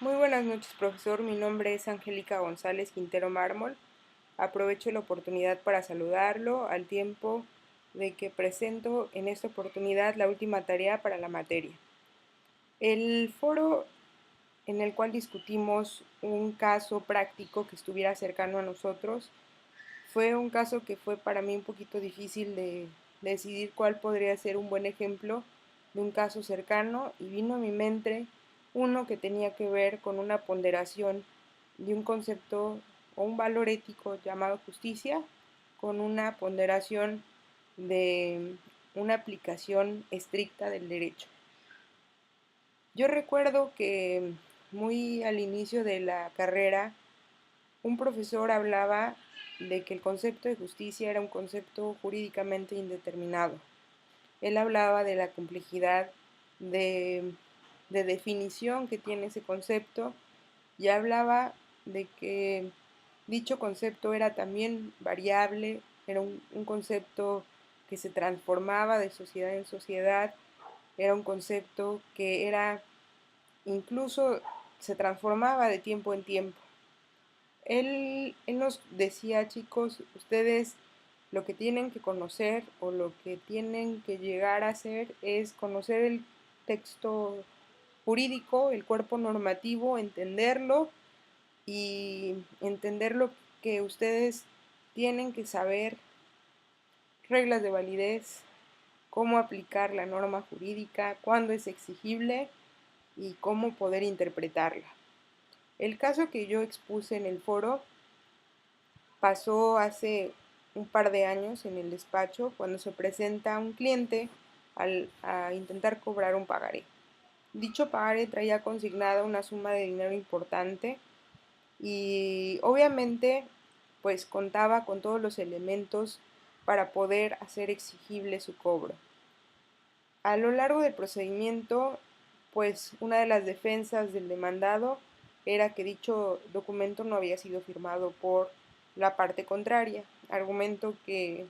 Muy buenas noches, profesor. Mi nombre es Angélica González Quintero Mármol. Aprovecho la oportunidad para saludarlo al tiempo de que presento en esta oportunidad la última tarea para la materia. El foro en el cual discutimos un caso práctico que estuviera cercano a nosotros fue un caso que fue para mí un poquito difícil de decidir cuál podría ser un buen ejemplo de un caso cercano, y vino a mi mente uno que tenía que ver con una ponderación de un concepto o un valor ético llamado justicia, con una ponderación de una aplicación estricta del derecho. Yo recuerdo que muy al inicio de la carrera un profesor hablaba de que el concepto de justicia era un concepto jurídicamente indeterminado. Él hablaba de la complejidad de, de definición que tiene ese concepto, y hablaba de que dicho concepto era también variable, era un concepto que se transformaba de sociedad en sociedad, era un concepto que era incluso se transformaba de tiempo en tiempo. Él nos decía: chicos, ustedes lo que tienen que conocer o lo que tienen que llegar a hacer es conocer el texto jurídico, el cuerpo normativo, entenderlo y entender lo que ustedes tienen que saber, reglas de validez, cómo aplicar la norma jurídica, cuándo es exigible y cómo poder interpretarla. El caso que yo expuse en el foro pasó hace un par de años en el despacho, cuando se presenta un cliente a intentar cobrar un pagaré. Dicho pagaré traía consignada una suma de dinero importante y obviamente pues contaba con todos los elementos para poder hacer exigible su cobro. A lo largo del procedimiento, pues una de las defensas del demandado era que dicho documento no había sido firmado por la parte contraria, argumento que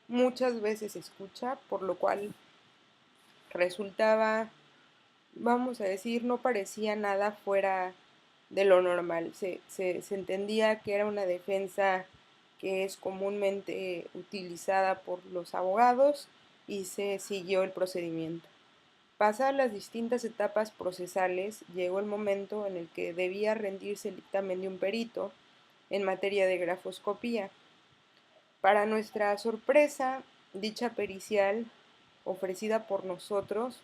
muchas veces se escucha, por lo cual resultaba, vamos a decir, no parecía nada fuera de lo normal. Se entendía que era una defensa que es comúnmente utilizada por los abogados y se siguió el procedimiento. Pasadas las distintas etapas procesales, llegó el momento en el que debía rendirse el dictamen de un perito en materia de grafoscopía. Para nuestra sorpresa, dicha pericial, ofrecida por nosotros,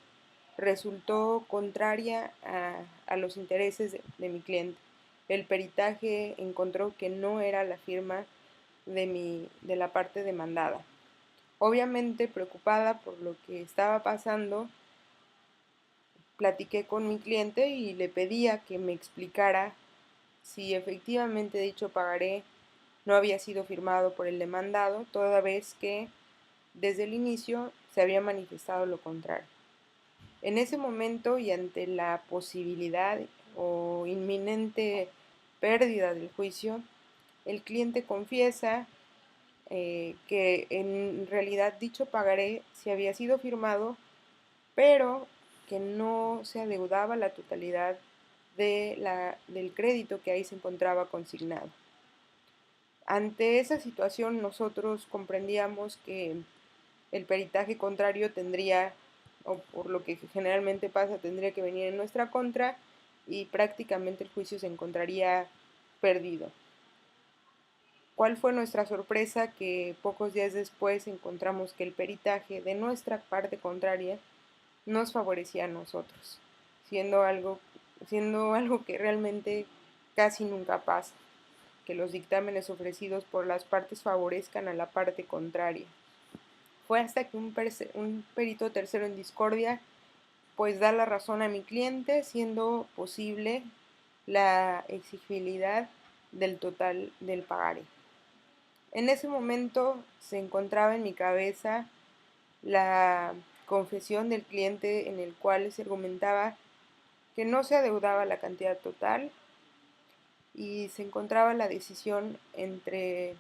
resultó contraria a los intereses de mi cliente. El peritaje encontró que no era la firma de la parte demandada. Obviamente preocupada por lo que estaba pasando, platiqué con mi cliente y le pedía que me explicara si efectivamente dicho pagaré no había sido firmado por el demandado, toda vez que desde el inicio se había manifestado lo contrario. En ese momento, y ante la posibilidad o inminente pérdida del juicio, el cliente confiesa que en realidad dicho pagaré sí había sido firmado, pero que no se adeudaba la totalidad del crédito que ahí se encontraba consignado. Ante esa situación, nosotros comprendíamos que el peritaje contrario tendría, o por lo que generalmente pasa, tendría que venir en nuestra contra y prácticamente el juicio se encontraría perdido. ¿Cuál fue nuestra sorpresa? Que pocos días después encontramos que el peritaje de nuestra parte contraria nos favorecía a nosotros, siendo algo, siendo algo que realmente casi nunca pasa, que los dictámenes ofrecidos por las partes favorezcan a la parte contraria. Fue hasta que un perito tercero en discordia pues da la razón a mi cliente, siendo posible la exigibilidad del total del pagaré. En ese momento se encontraba en mi cabeza la confesión del cliente, en el cual se argumentaba que no se adeudaba la cantidad total y se encontraba la decisión entre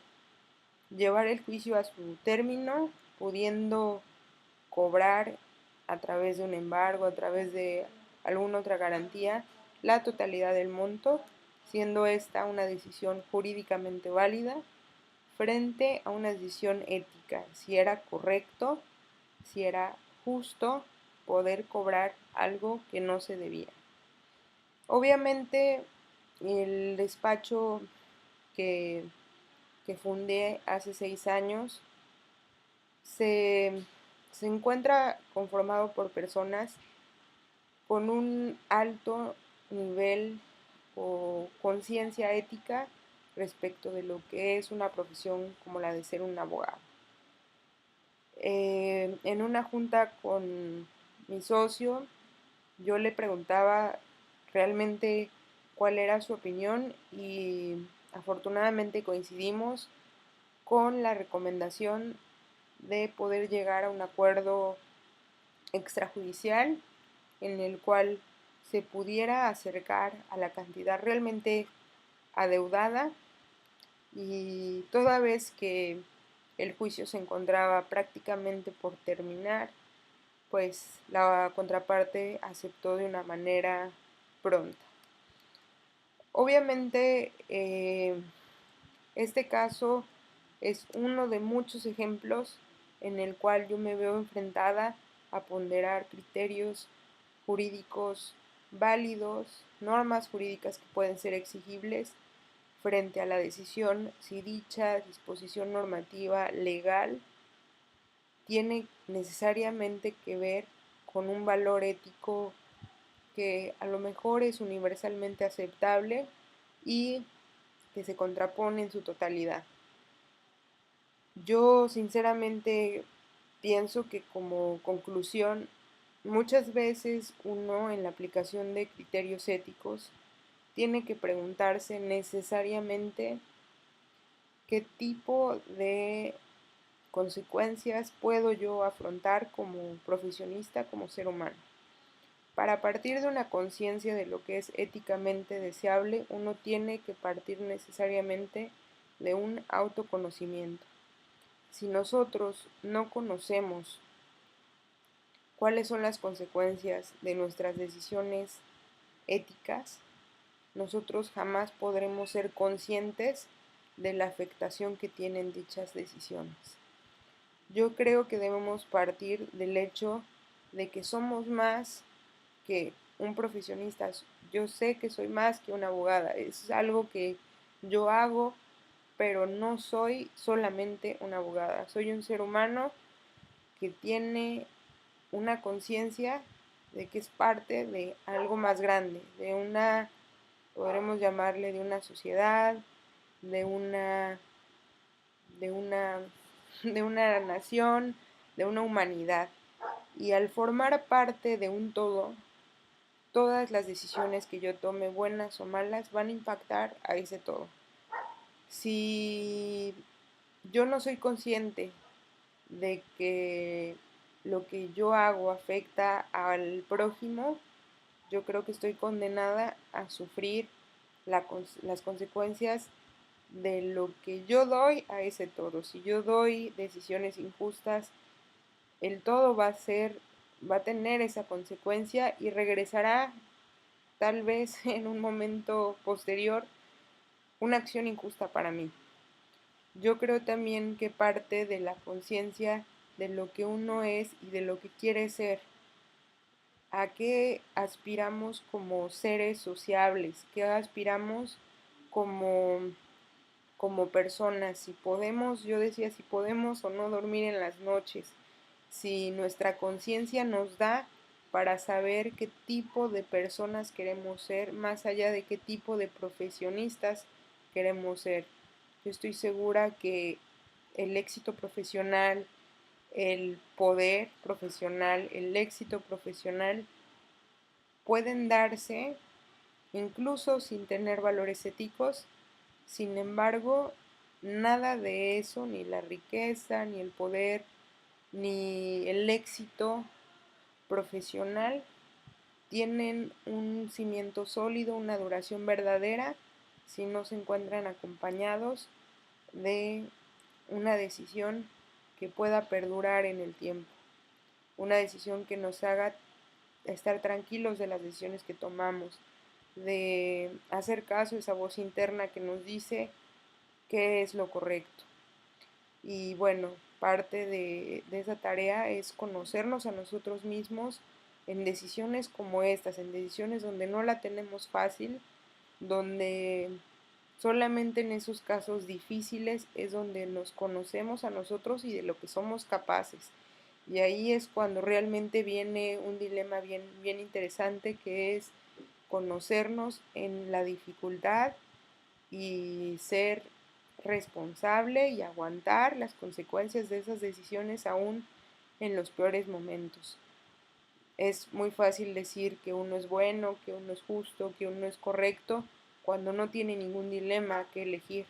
llevar el juicio a su término, pudiendo cobrar a través de un embargo, a través de alguna otra garantía, la totalidad del monto, siendo esta una decisión jurídicamente válida, frente a una decisión ética, si era correcto, si era justo poder cobrar algo que no se debía. Obviamente, el despacho que, que fundé hace 6 años se encuentra conformado por personas con un alto nivel o conciencia ética respecto de lo que es una profesión como la de ser un abogado. En una junta con mi socio, yo le preguntaba realmente cuál era su opinión y afortunadamente coincidimos con la recomendación de poder llegar a un acuerdo extrajudicial en el cual se pudiera acercar a la cantidad realmente adeudada, y toda vez que el juicio se encontraba prácticamente por terminar, pues la contraparte aceptó de una manera pronta. Obviamente, este caso es uno de muchos ejemplos en el cual yo me veo enfrentada a ponderar criterios jurídicos válidos, normas jurídicas que pueden ser exigibles frente a la decisión si dicha disposición normativa legal tiene necesariamente que ver con un valor ético que a lo mejor es universalmente aceptable y que se contrapone en su totalidad. Yo sinceramente pienso que como conclusión, muchas veces uno en la aplicación de criterios éticos tiene que preguntarse necesariamente qué tipo de consecuencias puedo yo afrontar como profesionista, como ser humano. Para partir de una conciencia de lo que es éticamente deseable, uno tiene que partir necesariamente de un autoconocimiento. Si nosotros no conocemos cuáles son las consecuencias de nuestras decisiones éticas, nosotros jamás podremos ser conscientes de la afectación que tienen dichas decisiones. Yo creo que debemos partir del hecho de que somos más que un profesionista. Yo sé que soy más que una abogada. Es algo que yo hago, pero no soy solamente una abogada. Soy un ser humano que tiene una conciencia de que es parte de algo más grande, de una, podremos llamarle, de una sociedad, de una, de una, de una nación, de una humanidad. Y al formar parte de un todo, todas las decisiones que yo tome, buenas o malas, van a impactar a ese todo. Si yo no soy consciente de que lo que yo hago afecta al prójimo, yo creo que estoy condenada a sufrir las consecuencias de lo que yo doy a ese todo. Si yo doy decisiones injustas, el todo va a tener esa consecuencia y regresará tal vez en un momento posterior una acción injusta para mí. Yo creo también que parte de la conciencia de lo que uno es y de lo que quiere ser, a qué aspiramos como seres sociables, qué aspiramos como, como personas, si podemos, yo decía, si podemos o no dormir en las noches, si nuestra conciencia nos da para saber qué tipo de personas queremos ser, más allá de qué tipo de profesionistas queremos ser. Yo estoy segura que el éxito profesional, el poder profesional, el éxito profesional pueden darse incluso sin tener valores éticos. Sin embargo, nada de eso, ni la riqueza, ni el poder, ni el éxito profesional tienen un cimiento sólido, una duración verdadera, si no se encuentran acompañados de una decisión que pueda perdurar en el tiempo, una decisión que nos haga estar tranquilos de las decisiones que tomamos, de hacer caso a esa voz interna que nos dice qué es lo correcto. Y bueno, parte de esa tarea es conocernos a nosotros mismos en decisiones como estas, en decisiones donde no la tenemos fácil, donde solamente en esos casos difíciles es donde nos conocemos a nosotros y de lo que somos capaces. Y ahí es cuando realmente viene un dilema bien interesante, que es conocernos en la dificultad y ser responsable y aguantar las consecuencias de esas decisiones aún en los peores momentos. Es muy fácil decir que uno es bueno, que uno es justo, que uno es correcto, cuando no tiene ningún dilema que elegir.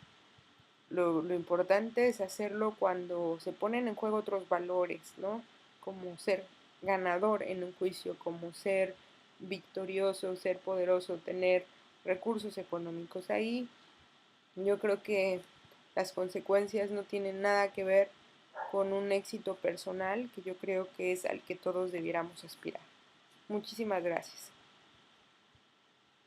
Lo importante es hacerlo cuando se ponen en juego otros valores, ¿no? Como ser ganador en un juicio, como ser victorioso, ser poderoso, tener recursos económicos. Ahí yo creo que las consecuencias no tienen nada que ver con un éxito personal, que yo creo que es al que todos debiéramos aspirar. Muchísimas gracias.